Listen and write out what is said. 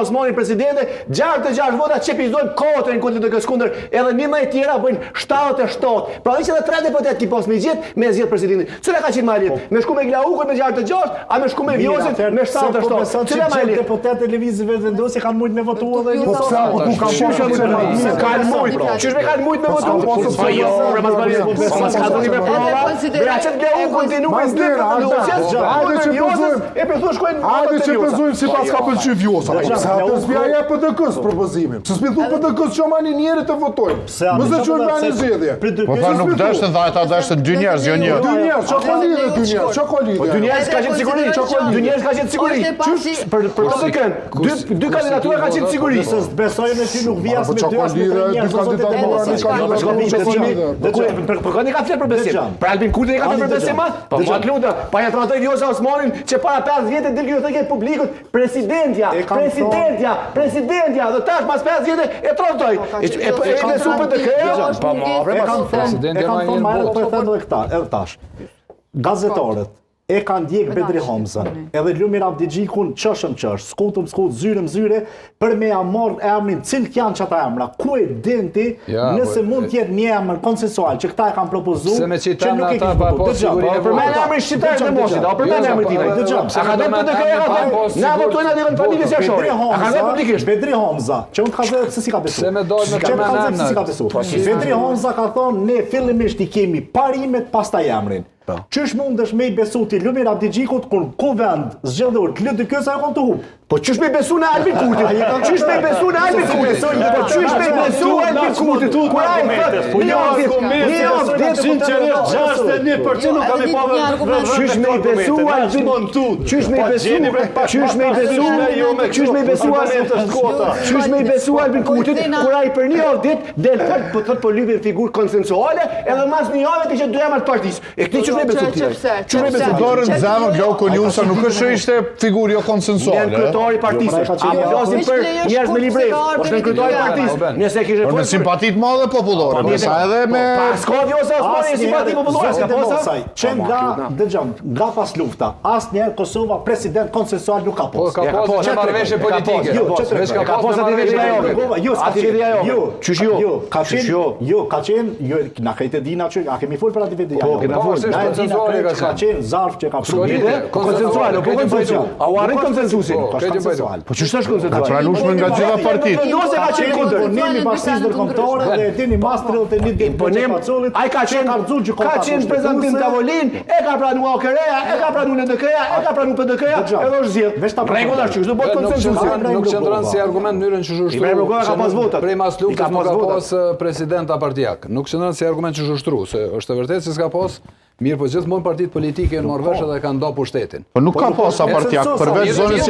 Osmani presidente, 66 vota çepizojnë kotën kundër të kundër, edhe 11 tjera bëjnë 77. Pra ishte edhe 3 deputet ki pas me gjithë me zgjedh presidentin. Cila ka qenë më e lehtë? Me shku me Glaukun me 66, a me shku me Vjosin me 77? Cila më e lehtë? Deputet televizive vendosi kanë mujt me votu edhe Po pse du kanë kanë mujt. Çish me kanë mujt me votu? Po jo, mas bari. Mas ka dhënë me prova. Braçet Glaukun kontinua e për thua shkojnë hajde që përzojmë si pas ka pëlqy Vjosa. Pse atë zbjaja PDK-s propozimin. Se s'mi thu PDK-s që mani njerë të votojnë. Mëse që në një zjedhje. Po fa nuk dashtë dhe ata dashtë 2 njerëz, jo një. 2 njerëz, që ka lidhe 2 njerëz, që ka lidhe. 2 njerëz ka qenë siguri, 2 njerëz ka qenë siguri. Për PDK-n, 2 kandidatura ka qenë siguri. Nëse besojnë në ty nuk vijas me 2 as me 3 njerëz. Për këndi ka flet për besim. Për Albin Kurti ka flet për besim. Po ma të lutem, pa ja tradoj Vjosa Osmanin që para 5 vjetë dilë kjo thënë publikut, presidentja, dhe tash pas 5 vjetë e tradoj. E besu për të këja? Po ma presidentja ma jenë botë. Edhe tash, gazetarët e kanë djekë Bedri Hamzën, edhe Lumir Abdigjikun qëshëm qësh, skutëm skut, zyre për me amor emrin, cilë janë që ata emra, ku e denti nëse mund tjetë një emër konsensual që këta e kanë propozu, që nuk e kishë propozu. Për me në emrin shqiptarët e moshit, për me në emrin tina. A ka dhe për të këja ka dhe, na votojnë atë në familjes jashore. A ka dhe publikisht. Bedri Hamza, që unë të ka zhe se si ka besu. Bedri Hamza ka thonë, ne fillimisht i kemi parimet pas ta emrin. Qysh mund është me i besu ti Lumir Abdigjikut kur ku vend zgjedhur të lëtë kësa e konë të hupë? Po qysh me besu në Albin Kurtit? Qysh me besu në Albin Kurtit? Po qysh me besu në Albin Kurtit? Kur ai thot, po jo, sinqerisht 61% nuk kam i pa. Qysh me besu Albin Kurtit? Qysh me besu Albin Kurtit? Kur ai për një javë ditë del thot po lypin figurë konsensuale, edhe mas një javë të që dy emrat partisë. E këti qysh me besu ti? Dorën zemër Glaukun Junsa nuk është ishte figurë jo konsensuale. Kryetari i partisë. A flasim për njerëz me librev? Është në kryetari i partisë. Nëse kishte me simpati të madhe popullore, nëse edhe me s'ka Vjosa Osmani simpati popullore, s'ka posa. Që nga pas lufta, asnjëherë Kosova president konsensual nuk ka pas. Ka pas që marrëveshje politike. Ka pas atë vetë ajo. Atë vetë ajo. Çush jo. Ka qenë, na kujtë dina që a kemi fol për atë vetë ajo. Po, kemi fol konsensuale ka qenë zarf që ka prodhime konsensuale, po konsensual. A u arrin konsensusin? Po ç'është konsensual? Ka pranueshme nga gjitha partitë. Nëse ka qenë kundër, nimi partisë ndërkombëtare dhe e dini mas 31 ditë. Po ne ai ka qenë prezantim tavolin, e ka pranuar Kerea, e ka pranuar NDK-ja, e ka pranuar PDK-ja, edhe është zgjedh. Rregullar ç'është, do bëhet konsensusin. Nuk qëndron si argument në mënyrën që ushtru. Ka pas votat. Prej mas luftës nuk ka pas presidenta partijak. Nuk qëndron si argument që ushtru, se është e vërtetë se s'ka pas. Mirë, po gjithmonë partitë politike në marrëveshje dhe kanë nda pushtetin. Po nuk ka pas sa partijak, përveç zonës